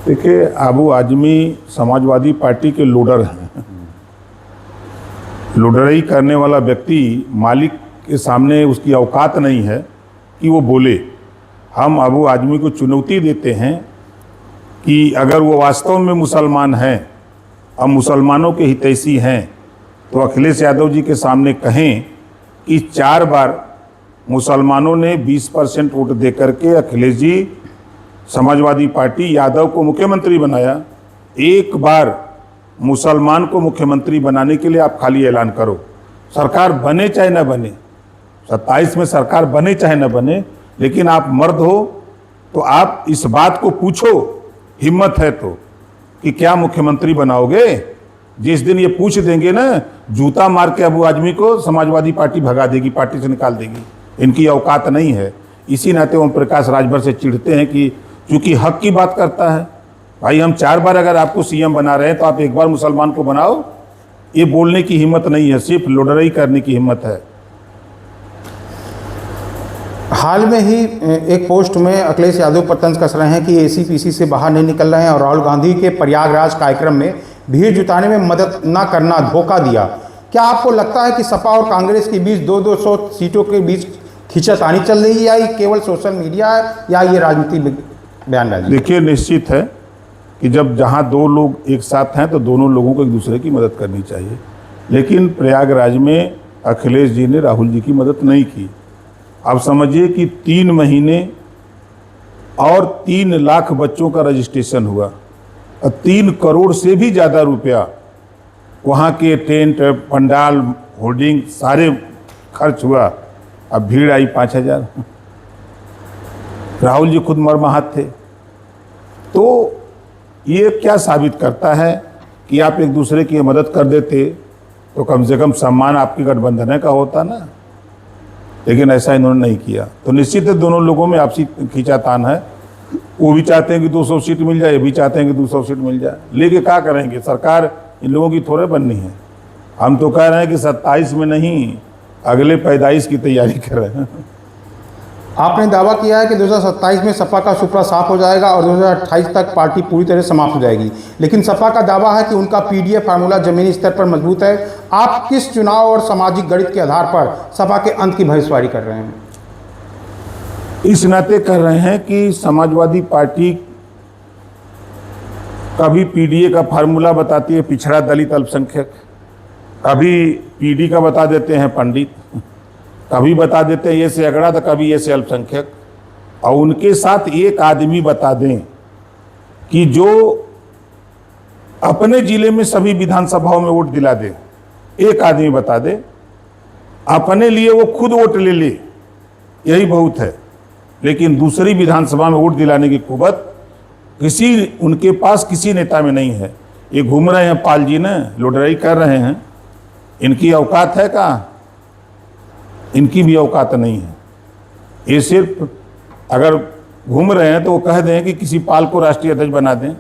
देखिए, अबू आजमी समाजवादी पार्टी के लीडर हैं। लुडरई करने वाला व्यक्ति मालिक के सामने उसकी औकात नहीं है कि वो बोले। हम अबू आजमी को चुनौती देते हैं कि अगर वो वास्तव में मुसलमान हैं, हम मुसलमानों के हितैषी हैं, तो अखिलेश यादव जी के सामने कहें कि 4 बार मुसलमानों ने 20% वोट दे करके अखिलेश जी समाजवादी पार्टी यादव को मुख्यमंत्री बनाया। एक बार मुसलमान को मुख्यमंत्री बनाने के लिए आप खाली ऐलान करो, सरकार बने चाहे न बने, 27 में सरकार बने चाहे न बने, लेकिन आप मर्द हो तो आप इस बात को पूछो, हिम्मत है तो, कि क्या मुख्यमंत्री बनाओगे। जिस दिन ये पूछ देंगे ना, जूता मार के अबू आजमी को समाजवादी पार्टी भगा देगी, पार्टी से निकाल देगी। इनकी औकात नहीं है। इसी नाते ओम प्रकाश राजभर से चिढ़ते हैं कि चूंकि हक की बात करता है। भाई, हम 4 बार अगर आपको सीएम बना रहे हैं तो आप एक बार मुसलमान को बनाओ। ये बोलने की हिम्मत नहीं है, सिर्फ लुडरई करने की हिम्मत है। हाल में ही एक पोस्ट में अखिलेश यादव पर तंज कस रहे हैं कि एसीपीसी से बाहर नहीं निकल रहे हैं और राहुल गांधी के प्रयागराज कार्यक्रम में भीड़ जुटाने में मदद न करना, धोखा दिया। क्या आपको लगता है कि सपा और कांग्रेस के बीच 200 सीटों के बीच खींचातानी चल रही है, या ये केवल सोशल मीडिया है, या ये राजनीतिक बयानबाजी? देखिए, निश्चित है कि जब जहां 2 लोग एक साथ हैं तो दोनों लोगों को एक दूसरे की मदद करनी चाहिए। लेकिन प्रयागराज में अखिलेश जी ने राहुल जी की मदद नहीं की। आप समझिए कि 3 महीने और 3 लाख बच्चों का रजिस्ट्रेशन हुआ और 3 करोड़ से भी ज़्यादा रुपया वहाँ के टेंट, पंडाल, होर्डिंग सारे खर्च हुआ। अब भीड़ आई 5000। राहुल जी खुद मर्माहत थे। तो ये क्या साबित करता है कि आप एक दूसरे की मदद कर देते तो कम से कम सम्मान आपके गठबंधन का होता ना, लेकिन ऐसा इन्होंने नहीं किया। तो निश्चित है दोनों लोगों में आपसी खींचातान है। वो भी चाहते हैं कि 200 सीट मिल जाए, ये भी चाहते हैं कि 200 सीट मिल जाए। लेके क्या करेंगे? सरकार इन लोगों की थोड़े बननी है। हम तो कह रहे हैं कि 27 में नहीं, अगले पैदाइश की तैयारी कर रहे हैं। आपने दावा किया है कि 2027 में सपा का सुपड़ा साफ हो जाएगा और 2028 तक पार्टी पूरी तरह समाप्त हो जाएगी, लेकिन सपा का दावा है कि उनका पीडीए फार्मूला जमीनी स्तर पर मजबूत है। आप किस चुनाव और सामाजिक गणित के आधार पर सपा के अंत की भविष्यवाणी कर रहे हैं? इस नाते कर रहे हैं कि समाजवादी पार्टी कभी पीडीए का फार्मूला बताती है पिछड़ा दलित अल्पसंख्यक, कभी पीडी का बता देते हैं पंडित, कभी बता देते हैं ये से अगड़ा, तो कभी ये से अल्पसंख्यक। और उनके साथ एक आदमी बता दें कि जो अपने जिले में सभी विधानसभाओं में वोट दिला दे, एक आदमी बता दे, अपने लिए वो खुद वोट ले ले, यही बहुत है। लेकिन दूसरी विधानसभा में वोट दिलाने की कुवत उनके पास किसी नेता में नहीं है। ये घूम रहे हैं पाल जी ने, लुडरई कर रहे हैं। इनकी औकात है कहाँ? इनकी भी औकात नहीं है। ये सिर्फ अगर घूम रहे हैं तो वो कह दें कि किसी पाल को राष्ट्रीय अध्यक्ष बना दें।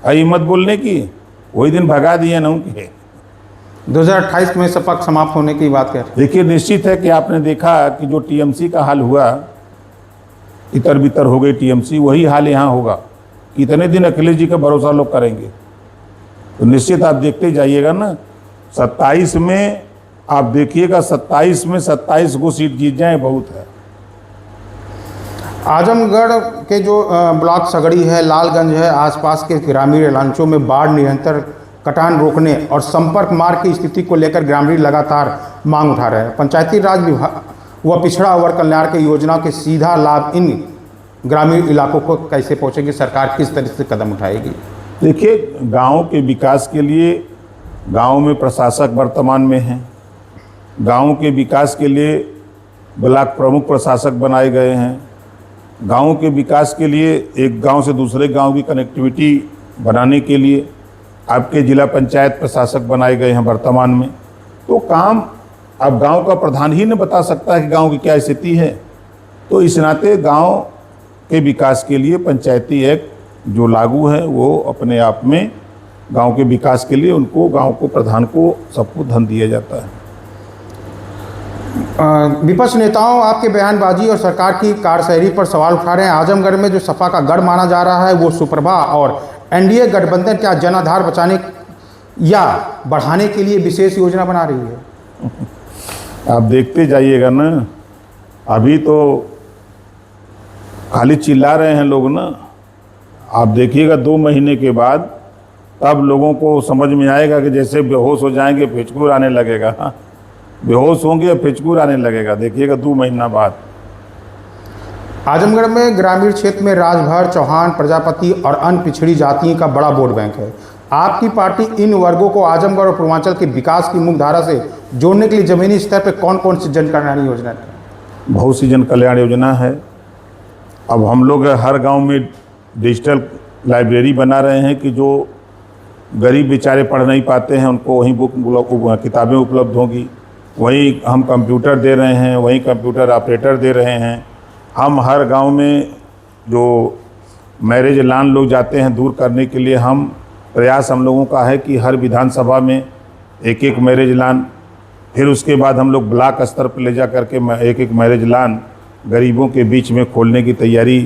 हिम्मत बोलने की, वही दिन भगा दिए ना उनके। 2028 में सपा समाप्त होने की बात कर। देखिए, निश्चित है कि आपने देखा कि जो टीएमसी का हाल हुआ, इतर बितर हो गई टीएमसी, वही हाल यहाँ होगा। कितने दिन अखिलेश जी का भरोसा लोग करेंगे? तो निश्चित आप देखते जाइएगा ना, 27 में आप देखिएगा, 27 में 27 को सीट जीत जाए बहुत है। आजमगढ़ के जो ब्लॉक सगड़ी है, लालगंज है, आसपास के ग्रामीण इलाकों में बाढ़ निरंतर कटान रोकने और संपर्क मार्ग की स्थिति को लेकर ग्रामीण लगातार मांग उठा रहे हैं। पंचायती राज विभाग व पिछड़ा वर्ग कल्याण की योजना के सीधा लाभ इन ग्रामीण इलाकों को कैसे पहुंचेगी? सरकार किस तरह से कदम उठाएगी? देखिए, गाँव के विकास के लिए गाँव में प्रशासक वर्तमान में हैं। गाँव के विकास के लिए ब्लॉक प्रमुख प्रशासक बनाए गए हैं। गाँव के विकास के लिए एक गांव से दूसरे गांव की कनेक्टिविटी बनाने के लिए आपके जिला पंचायत प्रशासक बनाए गए हैं वर्तमान में। तो काम अब गांव का प्रधान ही न बता सकता है कि गांव की क्या स्थिति है। तो इस नाते गांव के विकास के लिए पंचायती एक्ट जो लागू है वो अपने आप में गांव के विकास के लिए उनको, गांव को, प्रधान को, सबको धन दिया जाता है। विपक्ष नेताओं आपके बयानबाजी और सरकार की कार्यशैली पर सवाल उठा रहे हैं। आजमगढ़ में जो सपा का गढ़ माना जा रहा है वो सुप्रभा और एनडीए गठबंधन क्या जनाधार बचाने या बढ़ाने के लिए विशेष योजना बना रही है? आप देखते जाइएगा ना, अभी तो खाली चिल्ला रहे हैं लोग ना, आप देखिएगा 2 महीने के बाद तब लोगों को समझ में आएगा कि जैसे बेहोश हो जाएंगे फिचकूर आने लगेगा। हाँ, बेहोश होंगे फिचकूर आने लगेगा, देखिएगा 2 महीना बाद। आजमगढ़ में ग्रामीण क्षेत्र में राजभर, चौहान, प्रजापति और अन्य पिछड़ी जातियों का बड़ा वोट बैंक है। आपकी पार्टी इन वर्गों को आजमगढ़ और पूर्वांचल के विकास की मुख्य धारा से जोड़ने के लिए जमीनी स्तर पर कौन कौन सी जन कल्याण योजना है? बहुत सी जन कल्याण योजना है। अब हम लोग हर गांव में डिजिटल लाइब्रेरी बना रहे हैं कि जो गरीब बेचारे पढ़ नहीं पाते हैं उनको वहीं किताबें उपलब्ध होंगी। वहीं हम कंप्यूटर दे रहे हैं, वहीं कंप्यूटर ऑपरेटर दे रहे हैं। हम हर गांव में जो मैरिज लान लोग जाते हैं दूर करने के लिए हम प्रयास हम लोगों का है कि हर विधानसभा में एक मैरिज लान, फिर उसके बाद हम लोग ब्लॉक स्तर पर ले जा करके एक मैरिज लान गरीबों के बीच में खोलने की तैयारी।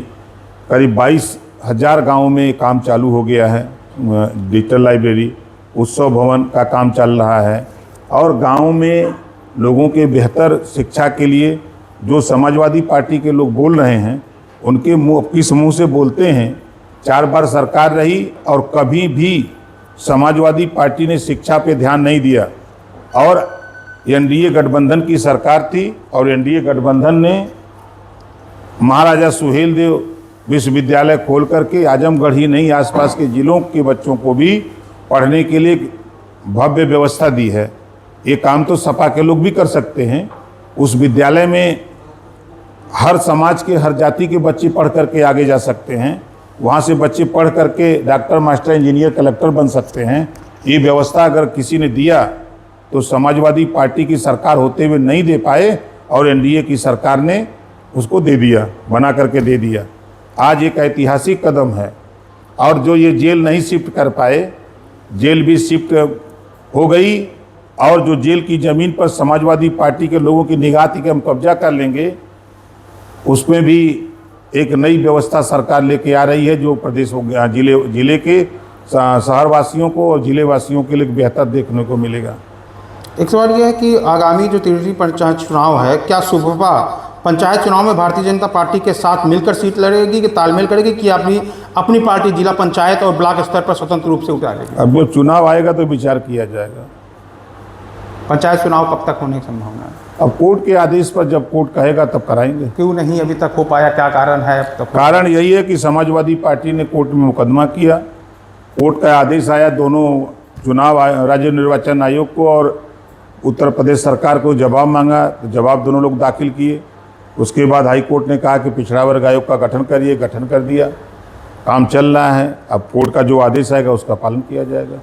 करीब 22,000 गाँव में काम चालू हो गया है। डिजिटल लाइब्रेरी, उत्सव भवन का काम चल रहा है और गाँव में लोगों के बेहतर शिक्षा के लिए जो समाजवादी पार्टी के लोग बोल रहे हैं उनके मुँह किस मुँह से बोलते हैं। 4 बार सरकार रही और कभी भी समाजवादी पार्टी ने शिक्षा पे ध्यान नहीं दिया और एनडीए गठबंधन की सरकार थी और एनडीए गठबंधन ने महाराजा सुहेलदेव विश्वविद्यालय खोल करके आजमगढ़ ही नहीं आसपास के जिलों के बच्चों को भी पढ़ने के लिए भव्य व्यवस्था दी है। ये काम तो सपा के लोग भी कर सकते हैं। उस विद्यालय में हर समाज के हर जाति के बच्चे पढ़ करके आगे जा सकते हैं। वहाँ से बच्चे पढ़ करके डॉक्टर, मास्टर, इंजीनियर, कलेक्टर बन सकते हैं। ये व्यवस्था अगर किसी ने दिया तो समाजवादी पार्टी की सरकार होते हुए नहीं दे पाए और एनडीए की सरकार ने उसको दे दिया, बना करके दे दिया। आज एक ऐतिहासिक कदम है। और जो ये जेल नहीं शिफ्ट कर पाए, जेल भी शिफ्ट हो गई और जो जेल की ज़मीन पर समाजवादी पार्टी के लोगों की निगाह थी कि हम कब्जा कर लेंगे, उसमें भी एक नई व्यवस्था सरकार लेके आ रही है जो प्रदेश जिले के शहरवासियों को और जिले वासियों के लिए बेहतर देखने को मिलेगा। एक सवाल यह है कि आगामी जो त्रिस्तरीय पंचायत चुनाव है, क्या सुप्रभा पंचायत चुनाव में भारतीय जनता पार्टी के साथ मिलकर सीट लड़ेगी कि तालमेल करेगी कि अपनी पार्टी जिला पंचायत और ब्लॉक स्तर पर स्वतंत्र रूप से उतारेगी? अब वो चुनाव आएगा तो विचार किया जाएगा। पंचायत चुनाव कब तक होने की संभावना है? अब कोर्ट के आदेश पर जब कोर्ट कहेगा तब कराएंगे। क्यों नहीं अभी तक हो पाया, क्या कारण है अब तक? कारण यही है कि समाजवादी पार्टी ने कोर्ट में मुकदमा किया, कोर्ट का आदेश आया, दोनों चुनाव राज्य निर्वाचन आयोग को और उत्तर प्रदेश सरकार को जवाब मांगा, तो जवाब दोनों लोग दाखिल किए। उसके बाद हाई कोर्ट ने कहा कि पिछड़ा वर्ग आयोग का गठन करिए, गठन कर दिया। काम चल रहा है। अब कोर्ट का जो आदेश आएगा उसका पालन किया जाएगा।